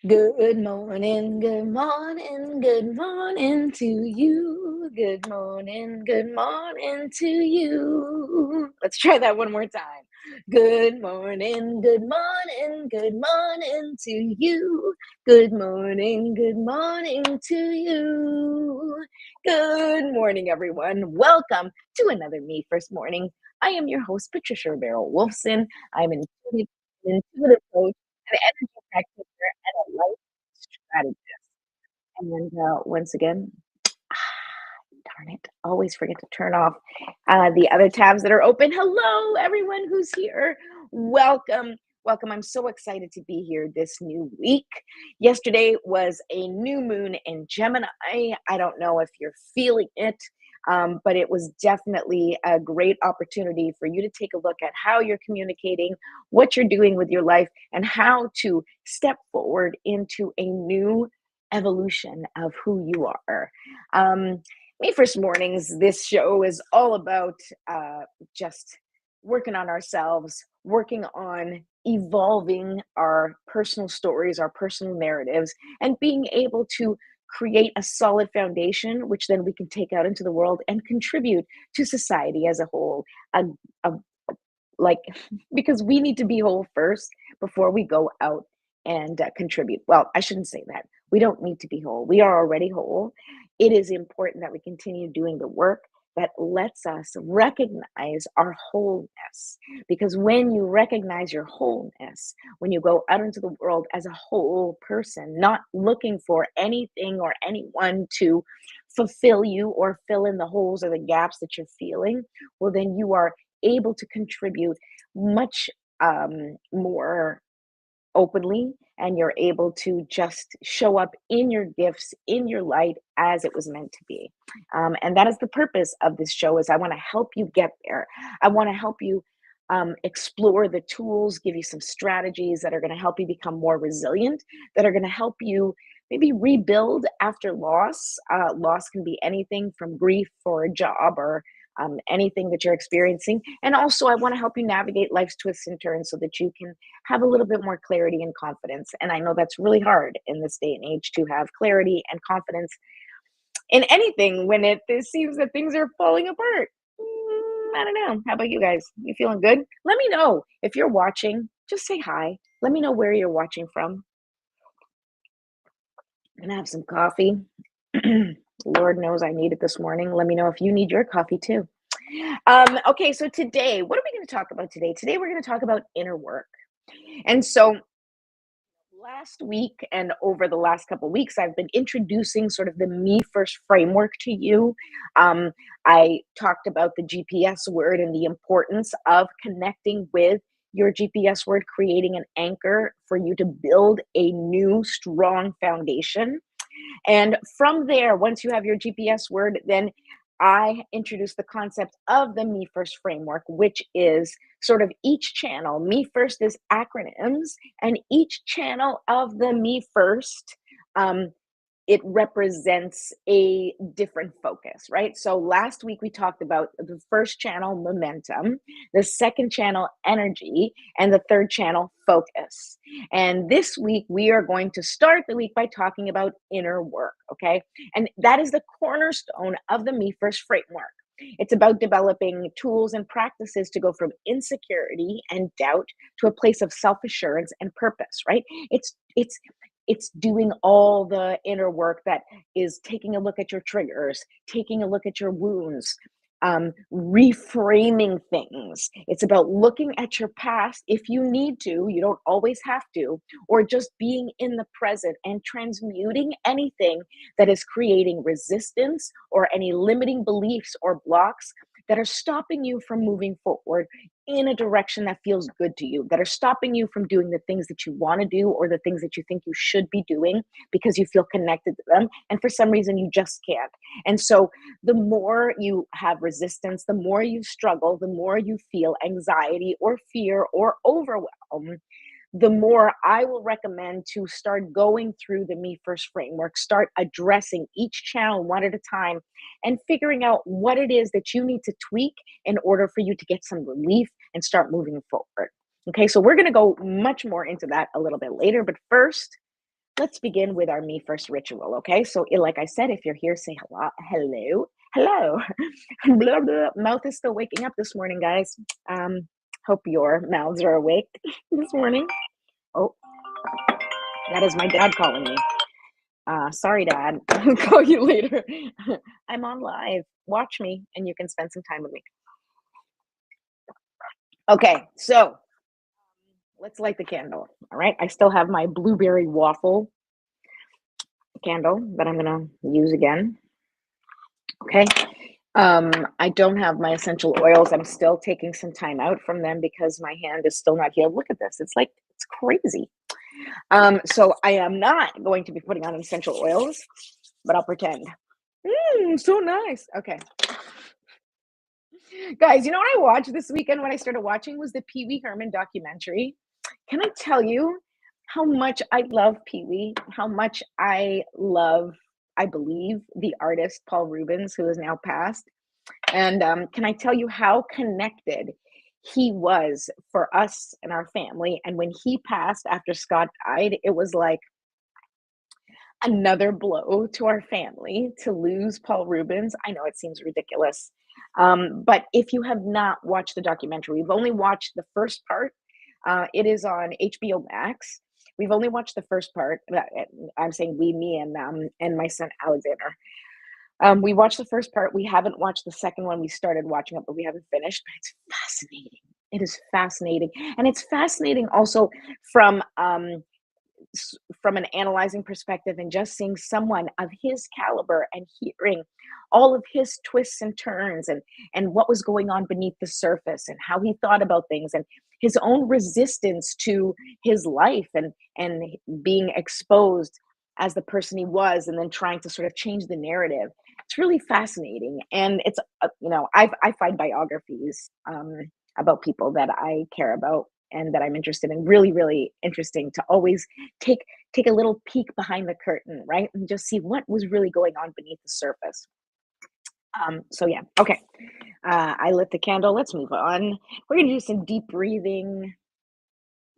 Good morning, good morning to you. Good morning to you. Let's try that one more time. Good morning to you. Good morning to you. Good morning, everyone. Welcome to another Me First Morning. I am your host, Patricia Rivera Wolfson. I'm an intuitive coach, an energy practitioner, and a life strategist. And once again, darn it, always forget to turn off the other tabs that are open. Hello, everyone who's here. Welcome. Welcome. I'm so excited to be here this new week. Yesterday was a new moon in Gemini. I don't know if you're feeling it, but it was definitely a great opportunity for you to take a look at how you're communicating, what you're doing with your life, and how to step forward into a new evolution of who you are. Me First Mornings, this show is all about just working on ourselves, working on evolving our personal stories, our personal narratives, and being able to create a solid foundation, which then we can take out into the world and contribute to society as a whole. A, a, like, because we need to be whole first before we go out and contribute. Well, I shouldn't say that. We don't need to be whole. We are already whole. It is important that we continue doing the work that lets us recognize our wholeness. Because when you recognize your wholeness, when you go out into the world as a whole person, not looking for anything or anyone to fulfill you or fill in the holes or the gaps that you're feeling, well, then you are able to contribute much more openly, and you're able to just show up in your gifts, in your light as it was meant to be. And that is the purpose of this show. Is I want to help you get there. I want to help you explore the tools, give you some strategies that are going to help you become more resilient, that are going to help you maybe rebuild after loss. Loss can be anything from grief or a job or anything that you're experiencing. And also, I want to help you navigate life's twists and turns so that you can have a little bit more clarity and confidence. And I know that's really hard in this day and age to have clarity and confidence in anything when it seems that things are falling apart. I don't know. How about you guys? You feeling good? Let me know if you're watching. Just say hi. Let me know where you're watching from. I'm gonna have some coffee. Lord knows I need it this morning. Let me know if you need your coffee too. Okay, so today, what are we going to talk about today? Today, we're going to talk about inner work. And so, last week and over the last couple of weeks, I've been introducing sort of the Me First framework to you. Um, I talked about the GPS word and the importance of connecting with your GPS word, creating an anchor for you to build a new, strong foundation. And from there, once you have your GPS word, then I introduce the concept of the Me First framework, which is sort of each channel. Me First is acronyms, and each channel of the Me First um, it represents a different focus, right? So last week we talked about the first channel, momentum, the second channel, energy, and the third channel, focus. And this week we are going to start the week by talking about inner work, okay? And that is the cornerstone of the Me First framework. It's about developing tools and practices to go from insecurity and doubt to a place of self-assurance and purpose, right? It's doing all the inner work that is taking a look at your triggers, taking a look at your wounds, reframing things. It's about looking at your past if you need to, you don't always have to, or just being in the present and transmuting anything that is creating resistance or any limiting beliefs or blocks that are stopping you from moving forward in a direction that feels good to you, that are stopping you from doing the things that you want to do or the things that you think you should be doing because you feel connected to them. And for some reason, you just can't. And so, the more you have resistance, the more you struggle, the more you feel anxiety or fear or overwhelm, the more I will recommend to start going through the Me First framework, start addressing each channel one at a time and figuring out what it is that you need to tweak in order for you to get some relief and start moving forward. Okay, so we're going to go much more into that a little bit later. But first, let's begin with our me first ritual, okay? So, like I said, if you're here, say hello, hello, hello. Blah, blah. Mouth is still waking up this morning, guys. Hope your mouths are awake this morning. Oh, that is my dad calling me. Sorry, Dad. I'll call you later. I'm on live. Watch me, and you can spend some time with me. Okay, so let's light the candle. All right, I still have my blueberry waffle candle that I'm gonna use again. Okay. I don't have my essential oils. I'm still taking some time out from them because my hand is still not healed. Look at this. It's like it's crazy. So I am not going to be putting on essential oils, but I'll pretend. So nice. Okay. Guys, you know what I watched this weekend when I started watching was the Pee Wee Herman documentary. Can I tell you how much I love Pee Wee, how much I love, I believe, the artist Paul Rubens, who is now passed. And can I tell you how connected he was for us and our family? And when he passed after Scott died, it was like another blow to our family to lose Paul Rubens. I know it seems ridiculous. But if you have not watched the documentary, we've only watched the first part. It is on HBO Max. We've only watched the first part. I'm saying we, me, and my son Alexander. We watched the first part. We haven't watched the second one. We started watching it, but we haven't finished. But it's fascinating. It is fascinating, and it's fascinating also from from an analyzing perspective and just seeing someone of his caliber and hearing all of his twists and turns and what was going on beneath the surface and how he thought about things and his own resistance to his life and being exposed as the person he was and then trying to sort of change the narrative. It's really fascinating, and it's I find biographies about people that I care about and that I'm interested in really, really interesting to always take take a little peek behind the curtain, right? And just see what was really going on beneath the surface. So yeah, okay. I lit the candle. Let's move on. We're gonna do some deep breathing.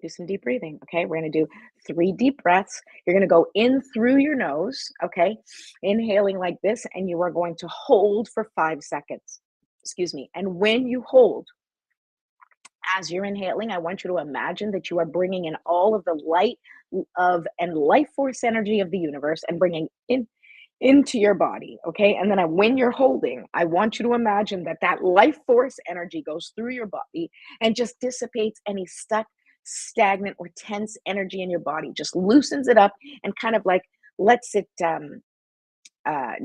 Do some deep breathing. Okay, we're gonna do 3 deep breaths. You're gonna go in through your nose. Okay, inhaling like this, and you are going to hold for 5 seconds. Excuse me. And when you hold, as you're inhaling, I want you to imagine that you are bringing in all of the light of and life force energy of the universe and bringing in into your body. Okay. And then when you're holding, I want you to imagine that that life force energy goes through your body and just dissipates any stuck, stagnant, or tense energy in your body, just loosens it up and kind of like lets it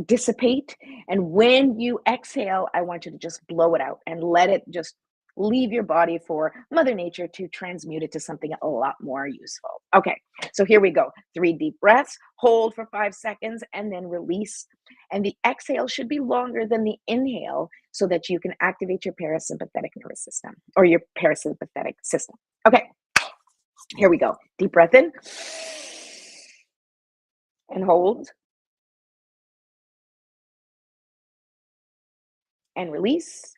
dissipate. And when you exhale, I want you to just blow it out and let it just leave your body for Mother Nature to transmute it to something a lot more useful. Okay, so here we go. 3 deep breaths, hold for 5 seconds, and then release. And the exhale should be longer than the inhale so that you can activate your parasympathetic nervous system or your parasympathetic system. Okay, here we go. Deep breath in and hold and release.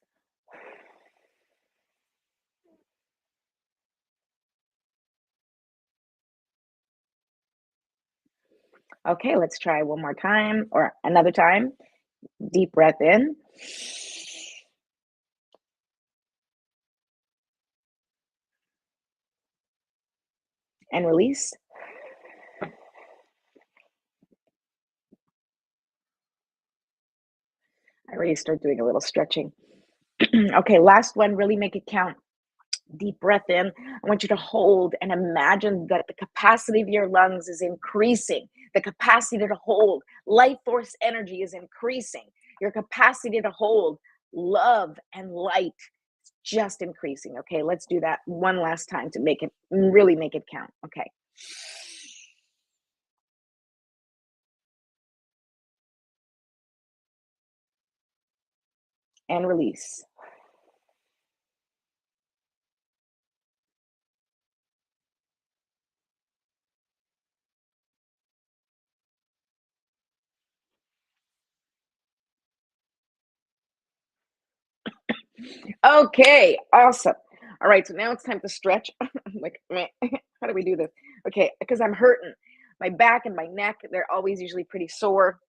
Okay, let's try one more time or another time. Deep breath in and release. I already start doing a little stretching. Okay, last one, really make it count. Deep breath in. I want you to hold and imagine that the capacity of your lungs is increasing. The capacity to hold life force energy is increasing. Your capacity to hold love and light is just increasing. Okay, let's do that one last time to make it really make it count. Okay. And release. Okay, awesome. All right, so now it's time to stretch. I'm like, man, how do we do this? Okay, because I'm hurting. my back and my neck, they're always usually pretty sore.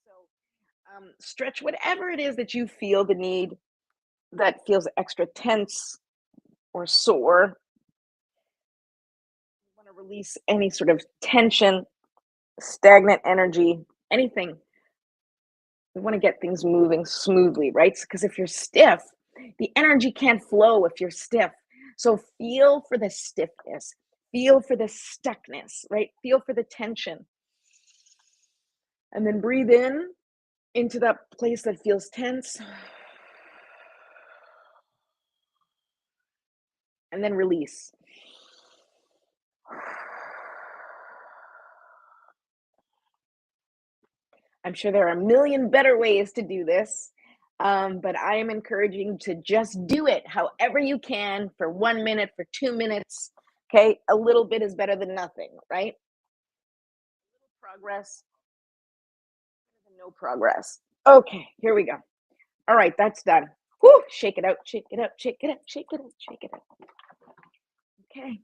So stretch whatever it is that you feel the need that feels extra tense or sore. You want to release any sort of tension, stagnant energy, anything. We want to get things moving smoothly, right? Because if you're stiff, the energy can't flow if you're stiff. So feel for the stiffness, feel for the stuckness, right? Feel for the tension. And then breathe in into that place that feels tense. And then release. I'm sure there are a million better ways to do this, but I am encouraging to just do it however you can for 1 minute, for 2 minutes. Okay, a little bit is better than nothing, right? Progress, better than no progress. Okay, here we go. All right, that's done. Whoo, shake it out, shake it out, shake it out, shake it out, shake it out. Okay.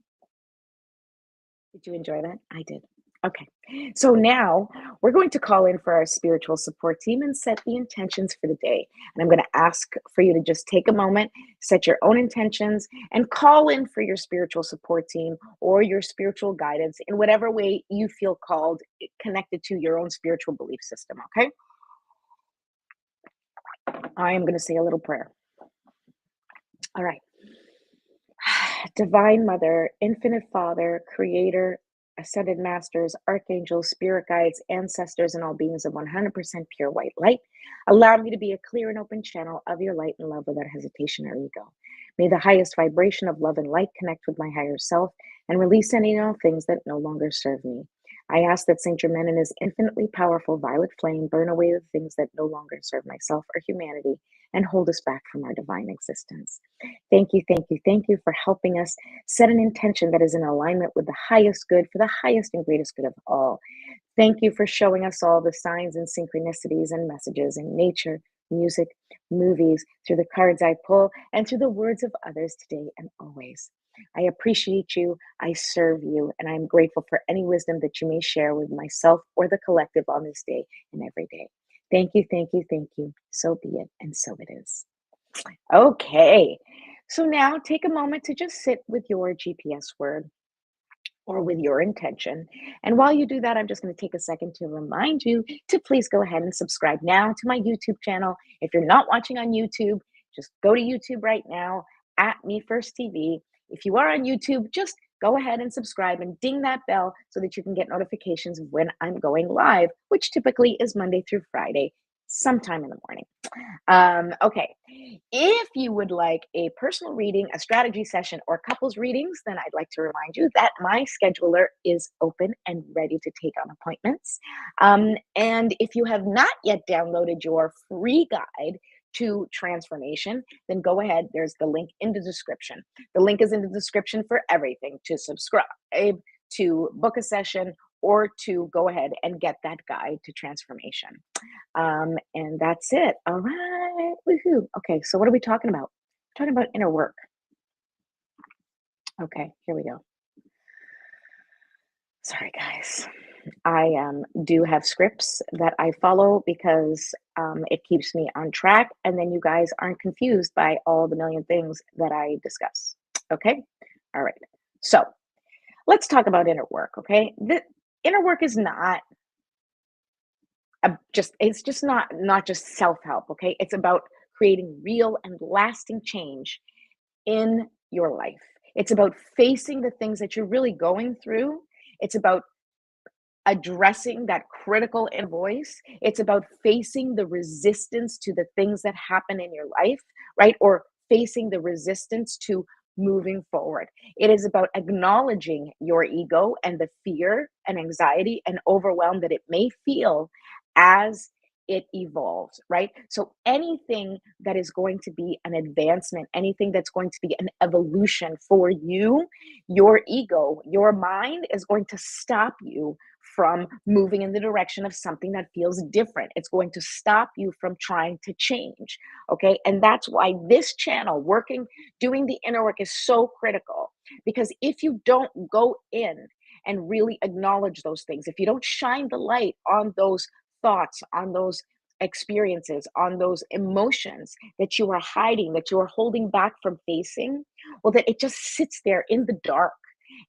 Did you enjoy that? I did. Okay. So now we're going to call in for our spiritual support team and set the intentions for the day. And I'm going to ask for you to just take a moment, set your own intentions, and call in for your spiritual support team or your spiritual guidance in whatever way you feel called, connected to your own spiritual belief system. Okay. I am going to say a little prayer. All right. Divine Mother, Infinite Father, Creator, Ascended Masters, Archangels, Spirit Guides, Ancestors, and all beings of 100% pure white light, allow me to be a clear and open channel of your light and love without hesitation or ego. May the highest vibration of love and light connect with my higher self and release any and all things that no longer serve me. I ask that Saint Germain and his infinitely powerful violet flame burn away the things that no longer serve myself or humanity and hold us back from our divine existence. Thank you, thank you, thank you for helping us set an intention that is in alignment with the highest good for the highest and greatest good of all. Thank you for showing us all the signs and synchronicities and messages in nature, music, movies, through the cards I pull, and through the words of others today and always. I appreciate you, I serve you, and I am grateful for any wisdom that you may share with myself or the collective on this day and every day. Thank you, thank you, thank you. So be it, and so it is. Okay. So now take a moment to just sit with your GPS word or with your intention. And while you do that, I'm just going to take a second to remind you to please go ahead and subscribe now to my YouTube channel. If you're not watching on YouTube, just go to YouTube right now at Me First TV. If you are on YouTube, just go ahead and subscribe and ding that bell so that you can get notifications of when I'm going live, which typically is Monday through Friday, sometime in the morning. Okay. If you would like a personal reading, a strategy session, or couples readings, then I'd like to remind you that my scheduler is open and ready to take on appointments. And if you have not yet downloaded your free guide to transformation, then go ahead. There's the link in the description. The link is in the description for everything: to subscribe, to book a session, or to go ahead and get that guide to transformation. And that's it. All right. Woohoo. Okay. So what are we talking about? We're talking about inner work. Okay. Here we go. Sorry, guys. I do have scripts that I follow because it keeps me on track. And then you guys aren't confused by all the million things that I discuss. Okay. All right. So let's talk about inner work. Okay. The inner work is not it's just not just self-help. Okay, it's about creating real and lasting change in your life. It's about facing the things that you're really going through. It's about addressing that critical inner voice. It's about facing the resistance to the things that happen in your life, right? Or facing the resistance to moving forward. It is about acknowledging your ego and the fear and anxiety and overwhelm that it may feel as it evolves, right? So anything that is going to be an advancement, anything that's going to be an evolution for you, your ego, your mind is going to stop you from moving in the direction of something that feels different. It's going to stop you from trying to change. Okay. And that's why this channel, doing the inner work, is so critical, because if you don't go in and really acknowledge those things, if you don't shine the light on those thoughts, on those experiences, on those emotions that you are hiding, that you are holding back from facing, well, that it just sits there in the dark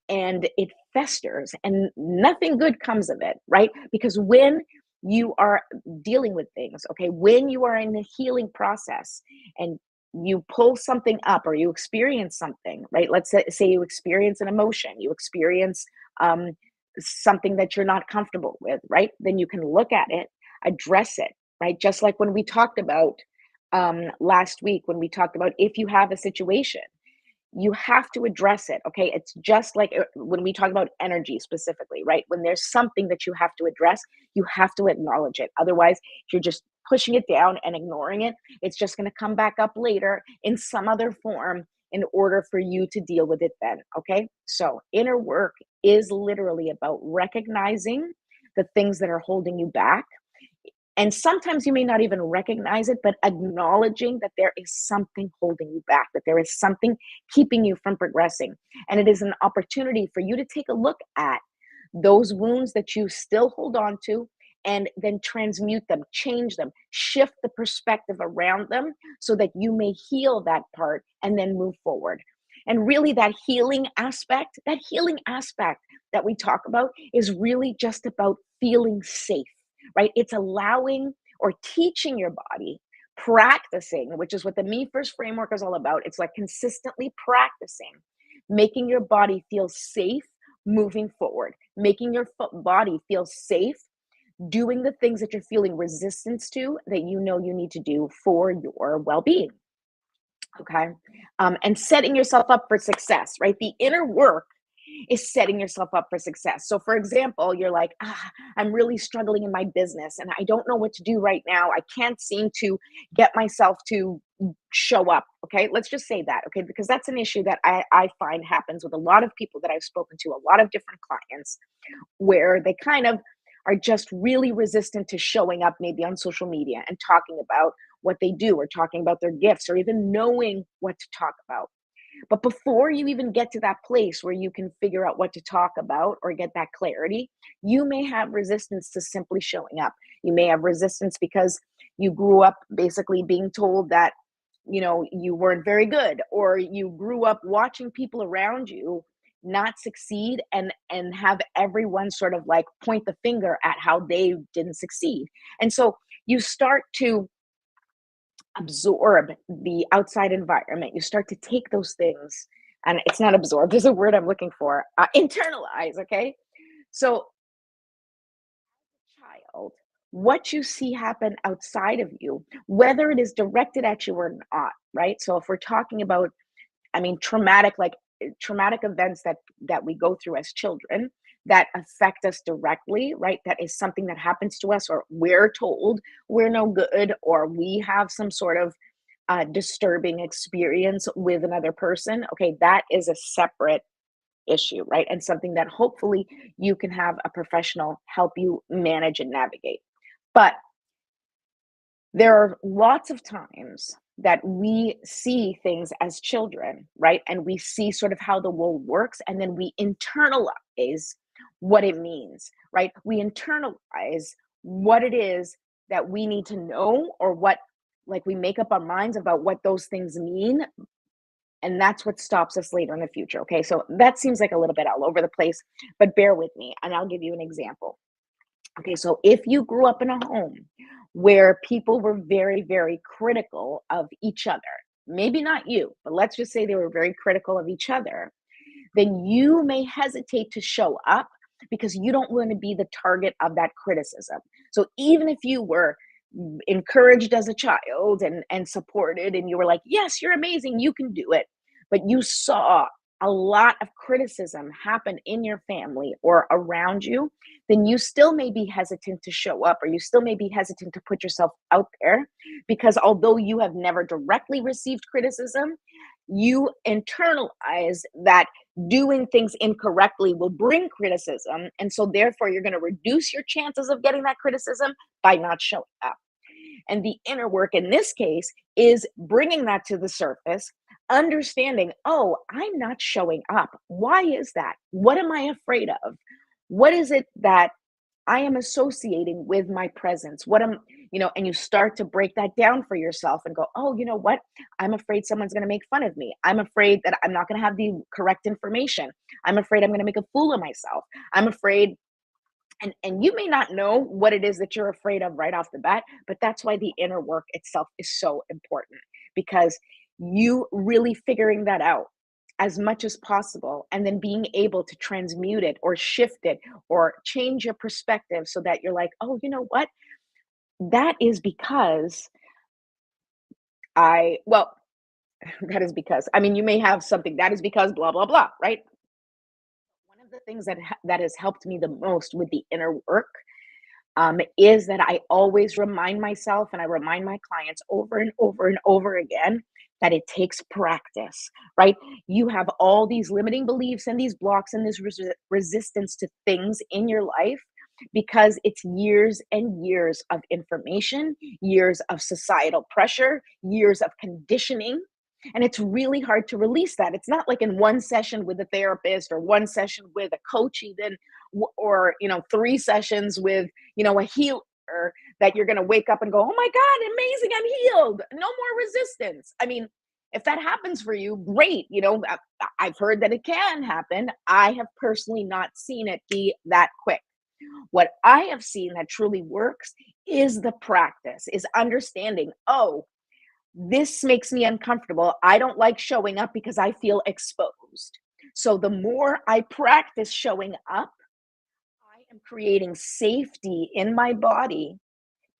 and it festers and nothing good comes of it, right? Because when you are dealing with things, okay, when you are in the healing process and you pull something up or you experience something, right? Let's say you experience an emotion, you experience um, something that you're not comfortable with, right? Then you can look at it, address it, right? Just like when we talked about last week, when we talked about if you have a situation, you have to address it. Okay, it's just like when we talk about energy specifically, right? When there's something that you have to address, you have to acknowledge it. Otherwise, if you're just pushing it down and ignoring it, it's just going to come back up later in some other form in order for you to deal with it then. Okay, so inner work is literally about recognizing the things that are holding you back, and sometimes you may not even recognize it, but acknowledging that there is something holding you back, that there is something keeping you from progressing. And it is an opportunity for you to take a look at those wounds that you still hold on to and then transmute them, change them, shift the perspective around them so that you may heal that part and then move forward. And really, that healing aspect that we talk about is really just about feeling safe, right? It's allowing or teaching your body, practicing, which is what the Me First framework is all about. It's like consistently practicing, making your body feel safe moving forward, making your body feel safe doing the things that you're feeling resistance to that you know you need to do for your well-being. Okay. And setting yourself up for success, right? The inner work is setting yourself up for success. So, for example, you're like, I'm really struggling in my business and I don't know what to do right now. I can't seem to get myself to show up. Okay. Let's just say that. Okay. Because that's an issue that I find happens with a lot of people that I've spoken to, a lot of different clients, where they kind of are just really resistant to showing up maybe on social media and talking about what they do or talking about their gifts or even knowing what to talk about. But before you even get to that place where you can figure out what to talk about or get that clarity, you may have resistance to simply showing up. You may have resistance because you grew up basically being told that, you weren't very good, or you grew up watching people around you not succeed and have everyone sort of like point the finger at how they didn't succeed. And so you start to absorb the outside environment. You start to take those things, and it's not absorb, there's a word I'm looking for, internalize, okay? So, child, what you see happen outside of you, whether it is directed at you or not, right? So, if we're talking about, traumatic, like traumatic events that we go through as children that affect us directly, right? That is something that happens to us, or we're told we're no good, or we have some sort of disturbing experience with another person. Okay, that is a separate issue, right? And something that hopefully you can have a professional help you manage and navigate. But there are lots of times that we see things as children, right? And we see sort of how the world works, and then we internalize what it means, right? We internalize what it is that we need to know, or what, like, we make up our minds about what those things mean. And that's what stops us later in the future. Okay. So that seems like a little bit all over the place, but bear with me and I'll give you an example. Okay, so if you grew up in a home where people were very, very critical of each other, maybe not you, but let's just say they were very critical of each other, then you may hesitate to show up because you don't want to be the target of that criticism. So even if you were encouraged as a child and supported, and you were like, yes, you're amazing, you can do it, but you saw a lot of criticism happen in your family or around you, then you still may be hesitant to show up, or you still may be hesitant to put yourself out there, because although you have never directly received criticism, you internalize that doing things incorrectly will bring criticism. And so, therefore, you're going to reduce your chances of getting that criticism by not showing up. And the inner work in this case is bringing that to the surface, understanding, oh, I'm not showing up. Why is that? What am I afraid of? What is it that I am associating with my presence? What am, and you start to break that down for yourself and go, oh, you know what? I'm afraid someone's going to make fun of me. I'm afraid that I'm not going to have the correct information. I'm afraid I'm going to make a fool of myself. I'm afraid, and you may not know what it is that you're afraid of right off the bat, but that's why the inner work itself is so important, because you really figuring that out as much as possible and then being able to transmute it or shift it or change your perspective so that you're like, oh, you know what, that is because well, that is because, I mean, you may have something that is because blah blah blah, right? One of the things that has helped me the most with the inner work, is that I always remind myself and I remind my clients over and over and over again that it takes practice, right? You have all these limiting beliefs and these blocks and this resistance to things in your life because it's years and years of information, years of societal pressure, years of conditioning. And it's really hard to release that. It's not like in one session with a therapist or one session with a coach, even, or, 3 sessions with, a healer, that you're going to wake up and go, oh my God, amazing, I'm healed. No more resistance. I mean, if that happens for you, great. I've heard that it can happen. I have personally not seen it be that quick. What I have seen that truly works is the practice, is understanding, oh, this makes me uncomfortable. I don't like showing up because I feel exposed. So the more I practice showing up, I am creating safety in my body,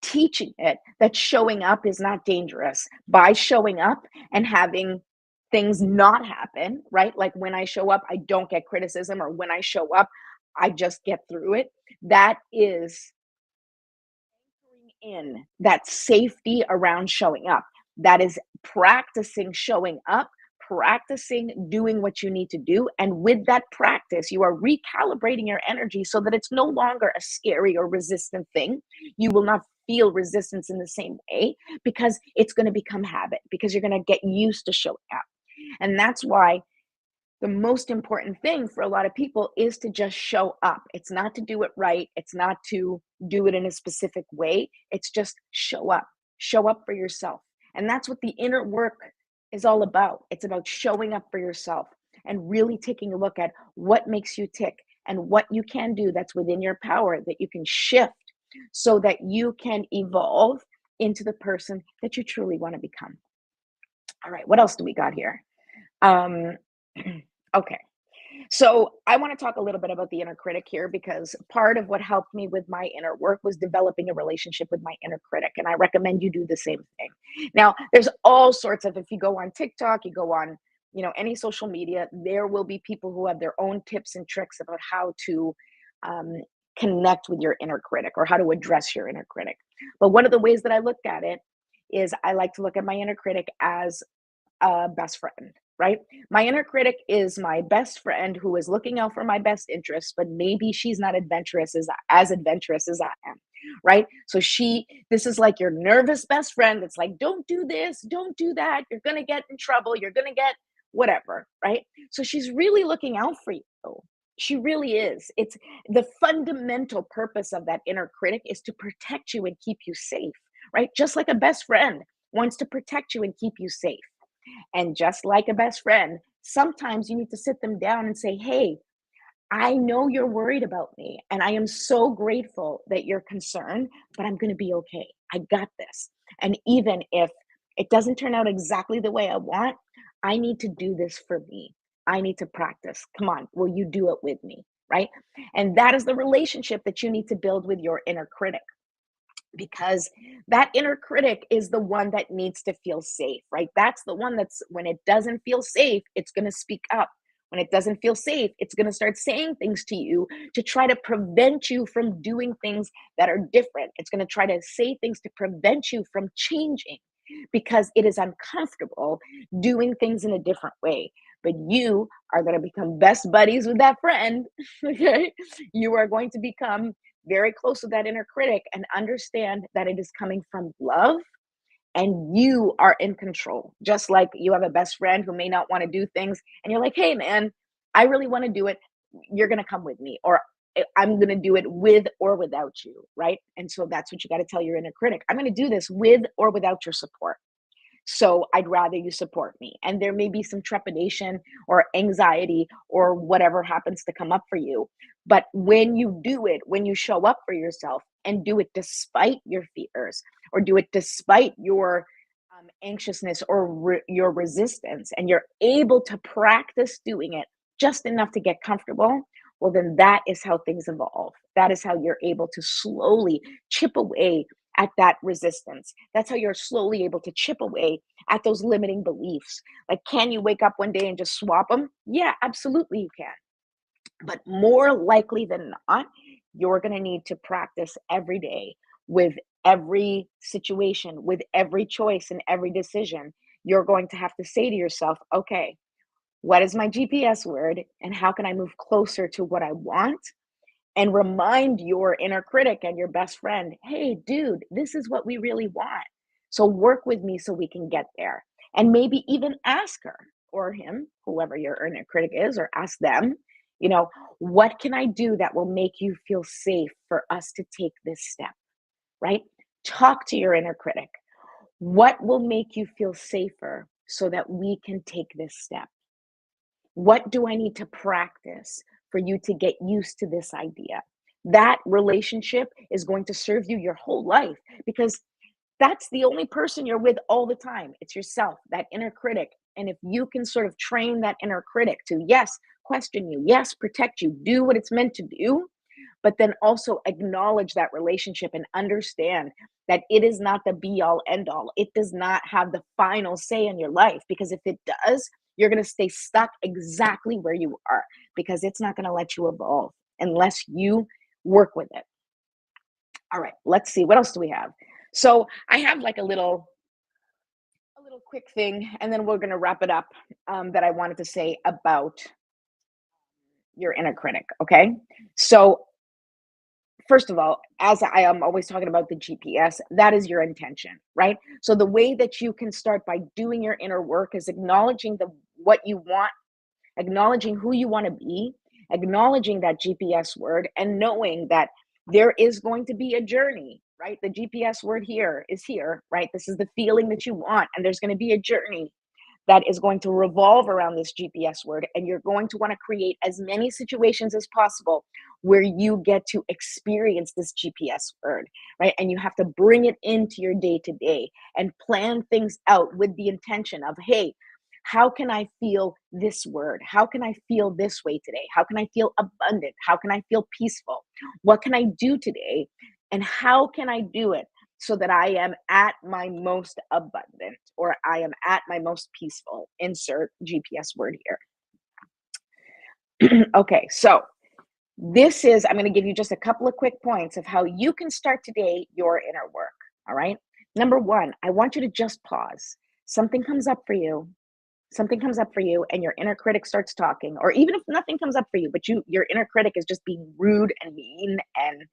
teaching it that showing up is not dangerous by showing up and having things not happen, right? Like when I show up, I don't get criticism, or when I show up, I just get through it. That is in that safety around showing up. That is practicing showing up, practicing doing what you need to do. And with that practice, you are recalibrating your energy so that it's no longer a scary or resistant thing. You will not feel resistance in the same way because it's going to become habit, because you're going to get used to showing up. And that's why the most important thing for a lot of people is to just show up. It's not to do it right. It's not to do it in a specific way. It's just show up. Show up for yourself. And that's what the inner work is all about. It's about showing up for yourself and really taking a look at what makes you tick and what you can do that's within your power that you can shift so that you can evolve into the person that you truly want to become. All right, what else do we got here? Um, okay. So I want to talk a little bit about the inner critic here, because part of what helped me with my inner work was developing a relationship with my inner critic. And I recommend you do the same thing. Now, there's all sorts of, if you go on TikTok, you go on, any social media, there will be people who have their own tips and tricks about how to um, connect with your inner critic or how to address your inner critic. But one of the ways that I look at it is I like to look at my inner critic as a best friend, right? My inner critic is my best friend who is looking out for my best interests, but maybe she's not as adventurous as I am, right? So this is like your nervous best friend that's like, don't do this, don't do that. You're going to get in trouble. You're going to get whatever, right? So she's really looking out for you. She really is. It's the fundamental purpose of that inner critic is to protect you and keep you safe, right? Just like a best friend wants to protect you and keep you safe. And just like a best friend, sometimes you need to sit them down and say, hey, I know you're worried about me, and I am so grateful that you're concerned, but I'm going to be okay. I got this. And even if it doesn't turn out exactly the way I want, I need to do this for me. I need to practice. Come on, will you do it with me? Right. And that is the relationship that you need to build with your inner critic, because that inner critic is the one that needs to feel safe, right? That's the one that's, when it doesn't feel safe, it's going to speak up. When it doesn't feel safe, it's going to start saying things to you to try to prevent you from doing things that are different. It's going to try to say things to prevent you from changing because it is uncomfortable doing things in a different way. But you are going to become best buddies with that friend. Okay. You are going to become very close with that inner critic and understand that it is coming from love and you are in control. Just like you have a best friend who may not want to do things, and you're like, hey, man, I really want to do it. You're going to come with me, or I'm going to do it with or without you, right? And so that's what you got to tell your inner critic. I'm going to do this with or without your support. So I'd rather you support me. And there may be some trepidation or anxiety or whatever happens to come up for you. But when you do it, when you show up for yourself and do it despite your fears or do it despite your anxiousness or your resistance, and you're able to practice doing it just enough to get comfortable, well, then that is how things evolve. That is how you're able to slowly chip away at that resistance. That's how you're slowly able to chip away at those limiting beliefs. Like, can you wake up one day and just swap them? Yeah, absolutely you can. But more likely than not, you're going to need to practice every day with every situation, with every choice and every decision. You're going to have to say to yourself, okay, what is my GPS word and how can I move closer to what I want? And remind your inner critic and your best friend, hey, dude, this is what we really want. So work with me so we can get there. And maybe even ask her or him, whoever your inner critic is, or ask them, you know, what can I do that will make you feel safe for us to take this step, right? Talk to your inner critic. What will make you feel safer so that we can take this step? What do I need to practice for you to get used to this idea? That relationship is going to serve you your whole life because that's the only person you're with all the time. It's yourself, that inner critic. And if you can sort of train that inner critic to, yes, question you, yes, protect you, do what it's meant to do, but then also acknowledge that relationship and understand that it is not the be all end all. It does not have the final say in your life, because if it does, you're going to stay stuck exactly where you are, because it's not going to let you evolve unless you work with it. All right, let's see. What else do we have? So I have like a little quick thing, and then we're going to wrap it up, that I wanted to say about your inner critic. Okay. So first of all, as I am always talking about the GPS, that is your intention, right? So the way that you can start by doing your inner work is acknowledging the what you want, acknowledging who you want to be, acknowledging that GPS word, and knowing that there is going to be a journey, right? The GPS word here is here, right? This is the feeling that you want, and there's going to be a journey that is going to revolve around this GPS word. And you're going to want to create as many situations as possible where you get to experience this GPS word, right? And you have to bring it into your day to day and plan things out with the intention of, hey, how can I feel this word? How can I feel this way today? How can I feel abundant? How can I feel peaceful? What can I do today? And how can I do it so that I am at my most abundant, or I am at my most peaceful? Insert GPS word here. Okay, so I'm going to give you just a couple of quick points of how you can start today your inner work. All right. Number one, I want you to just pause. Something comes up for you. Something comes up for you, and your inner critic starts talking, or even if nothing comes up for you, but your inner critic is just being rude and mean and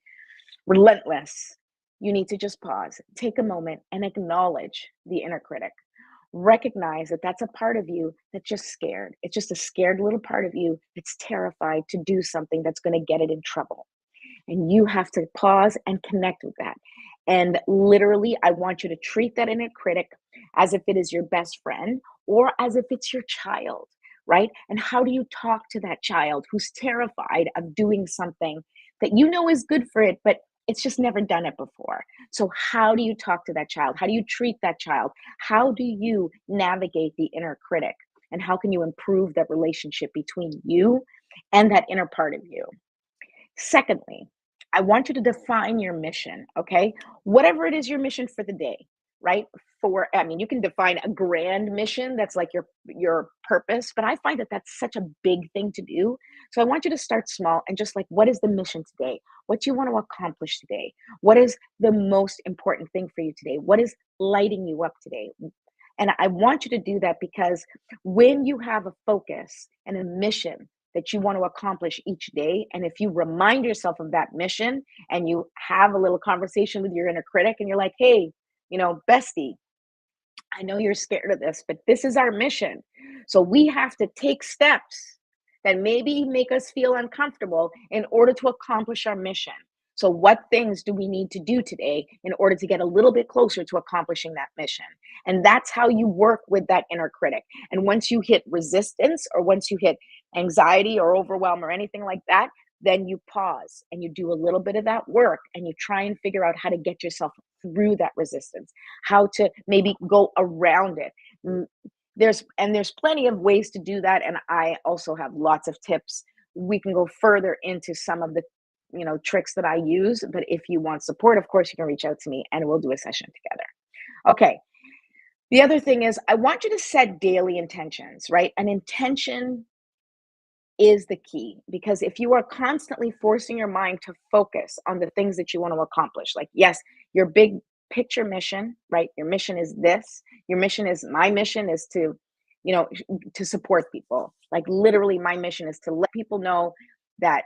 relentless. You need to just pause, take a moment, and acknowledge the inner critic. Recognize that that's a part of you that's just scared. It's just a scared little part of you that's terrified to do something that's going to get it in trouble. And you have to pause and connect with that. And literally, I want you to treat that inner critic as if it is your best friend or as if it's your child, right? And how do you talk to that child who's terrified of doing something that you know is good for it, but it's just never done it before? So, how do you talk to that child? How do you treat that child? How do you navigate the inner critic? And how can you improve that relationship between you and that inner part of you? Secondly, I want you to define your mission, okay? Whatever it is your mission for the day, right? I mean, you can define a grand mission that's like your purpose, but I find that that's such a big thing to do. So I want you to start small and just like, what is the mission today? What do you want to accomplish today? What is the most important thing for you today? What is lighting you up today? And I want you to do that because when you have a focus and a mission that you want to accomplish each day, and if you remind yourself of that mission and you have a little conversation with your inner critic and you're like, hey, bestie, I know you're scared of this, but this is our mission. So we have to take steps that maybe make us feel uncomfortable in order to accomplish our mission. So, what things do we need to do today in order to get a little bit closer to accomplishing that mission? And that's how you work with that inner critic. And once you hit resistance, or once you hit anxiety or overwhelm or anything like that, then you pause and you do a little bit of that work and you try and figure out how to get yourself through that resistance, how to maybe go around it. There's plenty of ways to do that, and I also have lots of tips. We can go further into some of the tricks that I use, but if you want support, of course you can reach out to me and we'll do a session together. Okay. The other thing is, I want you to set daily intentions, right? An intention is the key, because if you are constantly forcing your mind to focus on the things that you want to accomplish, like, yes, your big picture mission, right? Your mission is this. Your mission is, my mission is to, to support people. Like, literally, my mission is to let people know that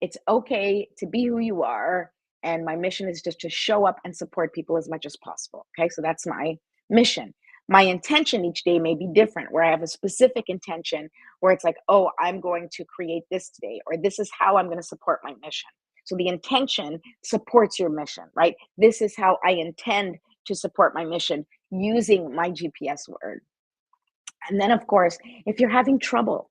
it's okay to be who you are. And my mission is just to show up and support people as much as possible. Okay. So that's my mission. My intention each day may be different, where I have a specific intention where it's like, oh, I'm going to create this today, or this is how I'm going to support my mission. So the intention supports your mission, right? This is how I intend to support my mission using my GPS word. And then, of course, if you're having trouble,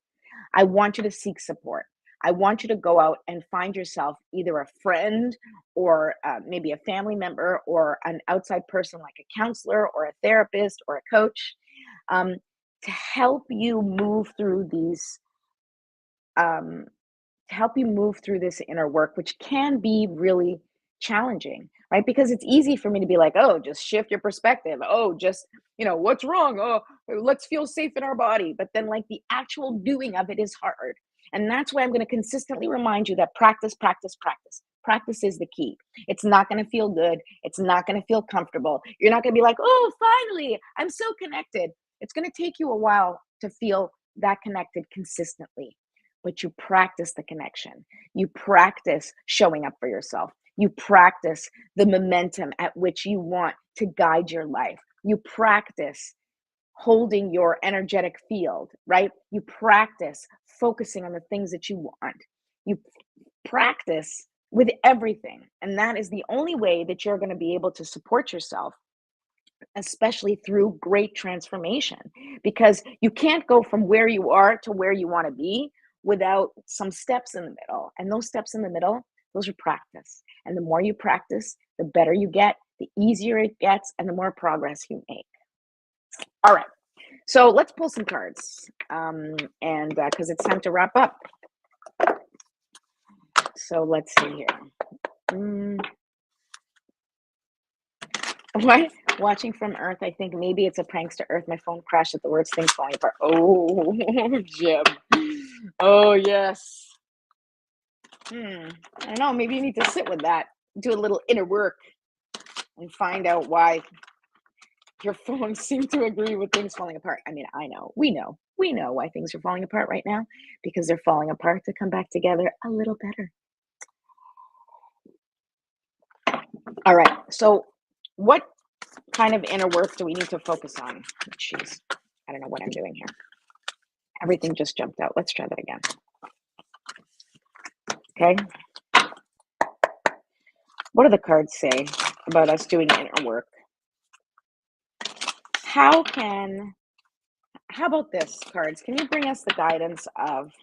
I want you to seek support. I want you to go out and find yourself either a friend, or maybe a family member, or an outside person like a counselor or a therapist or a coach, um, to help you move through these, um, to help you move through this inner work, which can be really challenging, right? Because it's easy for me to be like, oh, just shift your perspective. Oh, just, what's wrong? Oh, let's feel safe in our body. But then, like, the actual doing of it is hard. And that's why I'm going to consistently remind you that practice, practice, practice. Practice is the key. It's not going to feel good. It's not going to feel comfortable. You're not going to be like, oh, finally, I'm so connected. It's going to take you a while to feel that connected consistently, but you practice the connection. You practice showing up for yourself. You practice the momentum at which you want to guide your life. You practice holding your energetic field, right? You practice focusing on the things that you want. You practice with everything. And that is the only way that you're going to be able to support yourself, especially through great transformation, because you can't go from where you are to where you want to be without some steps in the middle. And those steps in the middle, those are practice. And the more you practice, the better you get, the easier it gets, and the more progress you make. All right. So let's pull some cards, and because it's time to wrap up. So let's see here. What? Watching from Earth. I think maybe it's a pranks to Earth. My phone crashed at the words things falling apart. Oh, Jim. Oh, yes. I don't know. Maybe you need to sit with that, do a little inner work, and find out why your phone seemed to agree with things falling apart. I mean, I know. We know why things are falling apart right now, because they're falling apart to come back together a little better. All right. So, what kind of inner work do we need to focus on? Jeez, I don't know what I'm doing here. Everything just jumped out. Let's try that again. Okay. What do the cards say about us doing inner work? How about this, cards? Can you bring us the guidance of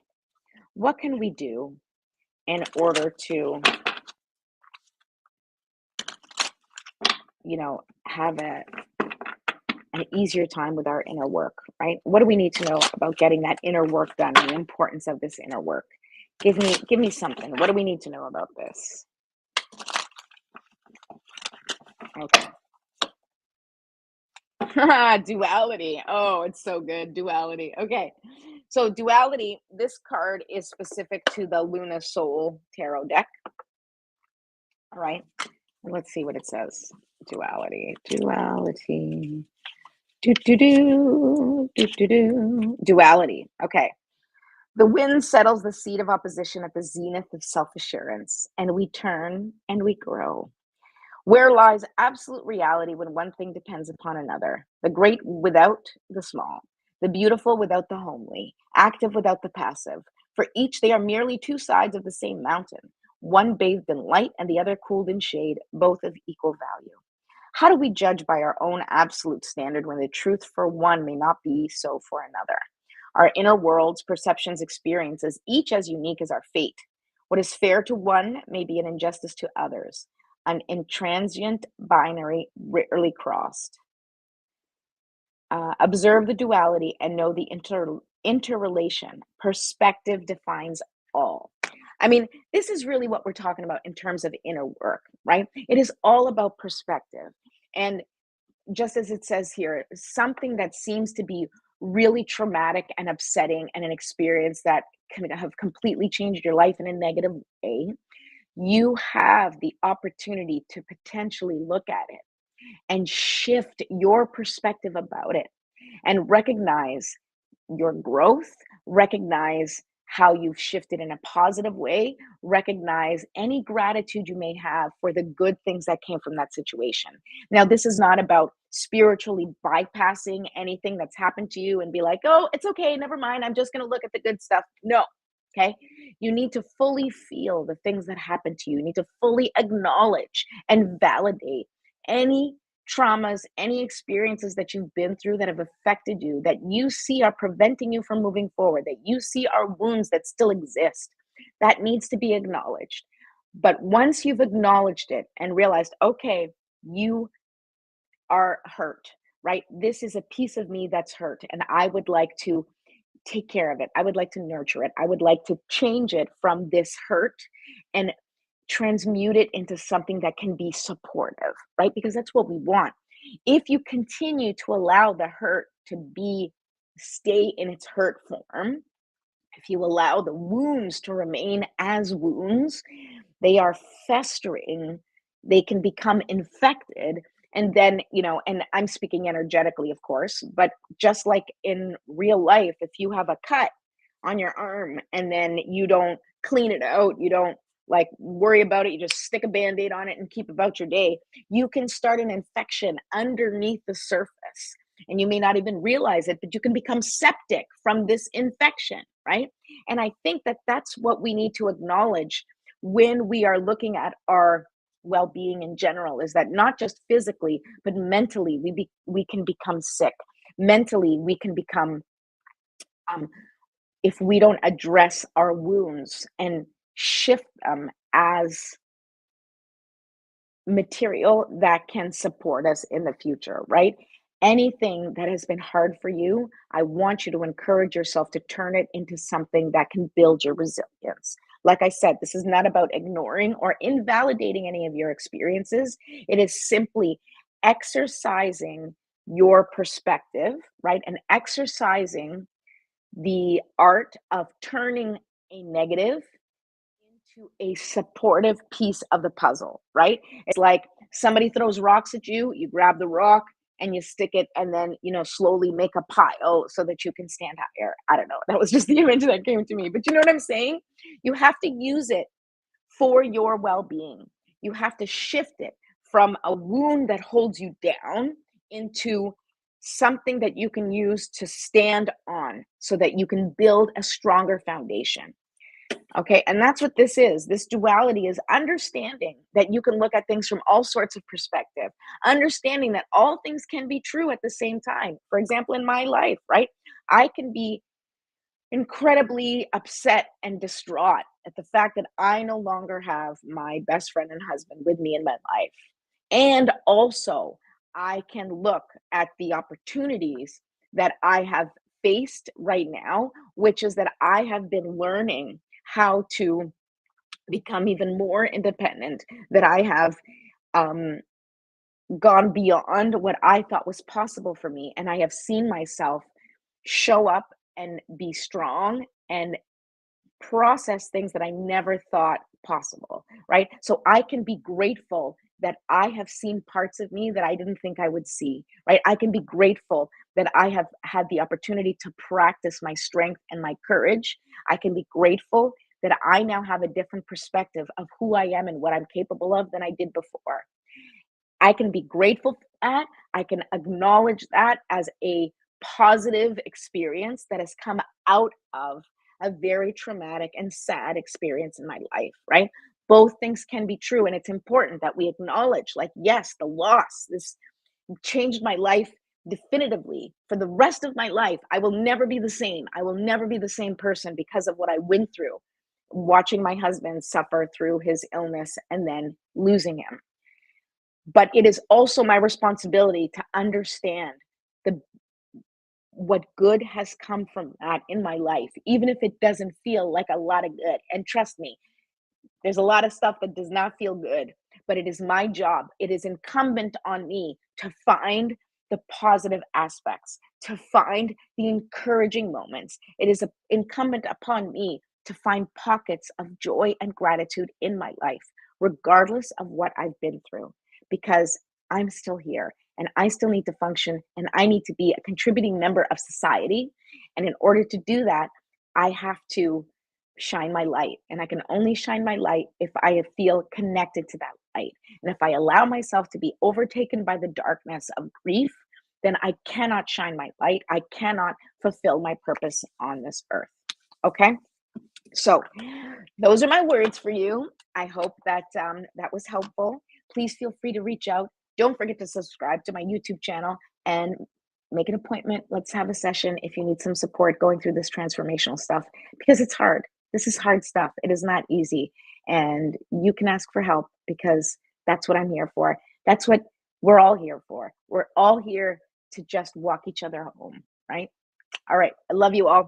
what can we do in order to, have an easier time with our inner work, right? What do we need to know about getting that inner work done, and the importance of this inner work? Give me something. What do we need to know about this? Okay. Duality. Oh, it's so good. Duality. Okay. So duality, this card is specific to the Luna Soul Tarot deck. All right. Let's see what it says. Duality. Duality. Duality. Okay. The wind settles the seed of opposition at the zenith of self-assurance, and we turn and we grow. Where lies absolute reality when one thing depends upon another? The great without the small, the beautiful without the homely, active without the passive. For each, they are merely two sides of the same mountain, one bathed in light and the other cooled in shade, both of equal value. How do we judge by our own absolute standard when the truth for one may not be so for another? Our inner worlds, perceptions, experiences, each as unique as our fate. What is fair to one may be an injustice to others, an intransient binary rarely crossed. Observe the duality and know the interrelation. Perspective defines all. I mean, this is really what we're talking about in terms of inner work, right? It is all about perspective. And just as it says here, something that seems to be really traumatic and upsetting and an experience that can have completely changed your life in a negative way, you have the opportunity to potentially look at it and shift your perspective about it and recognize your growth, recognize how you've shifted in a positive way, recognize any gratitude you may have for the good things that came from that situation. Now, this is not about spiritually bypassing anything that's happened to you and be like, oh, it's okay, never mind, I'm just going to look at the good stuff. No. Okay. You need to fully feel the things that happened to you. You need to fully acknowledge and validate any traumas, any experiences that you've been through that have affected you, that you see are preventing you from moving forward, that you see are wounds that still exist, that needs to be acknowledged. But once you've acknowledged it and realized, okay, you are hurt, right? This is a piece of me that's hurt, and I would like to take care of it. I would like to nurture it. I would like to change it from this hurt and transmute it into something that can be supportive, right? Because that's what we want. If you continue to allow the hurt to be stay in its hurt form, if you allow the wounds to remain as wounds, they are festering, they can become infected. And then, and I'm speaking energetically, of course, but just like in real life, if you have a cut on your arm and then you don't clean it out, you don't like worry about it, you just stick a band-aid on it and keep about your day, you can start an infection underneath the surface. And you may not even realize it, but you can become septic from this infection, right? And I think that that's what we need to acknowledge when we are looking at our well-being in general, is that not just physically but mentally we can become sick. Mentally we can become, um, if we don't address our wounds and shift them as material that can support us in the future, right? Anything that has been hard for you, I want you to encourage yourself to turn it into something that can build your resilience. Like I said, this is not about ignoring or invalidating any of your experiences. It is simply exercising your perspective, right? And exercising the art of turning a negative into a supportive piece of the puzzle, right? It's like somebody throws rocks at you, you grab the rock and you stick it and then, slowly make a pile so that you can stand higher. I don't know. That was just the image that came to me. But you know what I'm saying? You have to use it for your well being. You have to shift it from a wound that holds you down into something that you can use to stand on so that you can build a stronger foundation. Okay, and that's what this is. This duality is understanding that you can look at things from all sorts of perspective, understanding that all things can be true at the same time. For example, in my life, right? I can be incredibly upset and distraught at the fact that I no longer have my best friend and husband with me in my life. And also, I can look at the opportunities that I have faced right now, which is that I have been learning how to become even more independent, that I have um, gone beyond what I thought was possible for me. And I have seen myself show up and be strong and process things that I never thought possible, right? So I can be grateful that I have seen parts of me that I didn't think I would see, right? I can be grateful that I have had the opportunity to practice my strength and my courage. I can be grateful that I now have a different perspective of who I am and what I'm capable of than I did before. I can be grateful for that. I can acknowledge that as a positive experience that has come out of a very traumatic and sad experience in my life, right? Both things can be true. And it's important that we acknowledge, like, yes, the loss, this changed my life definitively for the rest of my life. I will never be the same. I will never be the same person because of what I went through watching my husband suffer through his illness and then losing him. But it is also my responsibility to understand the what good has come from that in my life, even if it doesn't feel like a lot of good. And trust me, there's a lot of stuff that does not feel good, but it is my job. It is incumbent on me to find the positive aspects, to find the encouraging moments. It is incumbent upon me to find pockets of joy and gratitude in my life, regardless of what I've been through, because I'm still here and I still need to function and I need to be a contributing member of society. And in order to do that, I have to shine my light. And I can only shine my light if I feel connected to that light. And if I allow myself to be overtaken by the darkness of grief, then I cannot shine my light. I cannot fulfill my purpose on this earth. Okay? So, those are my words for you. I hope that that was helpful. Please feel free to reach out. Don't forget to subscribe to my YouTube channel and make an appointment. Let's have a session if you need some support going through this transformational stuff because it's hard. This is hard stuff. It is not easy. And you can ask for help because that's what I'm here for. That's what we're all here for. We're all here to just walk each other home, right? All right. I love you all.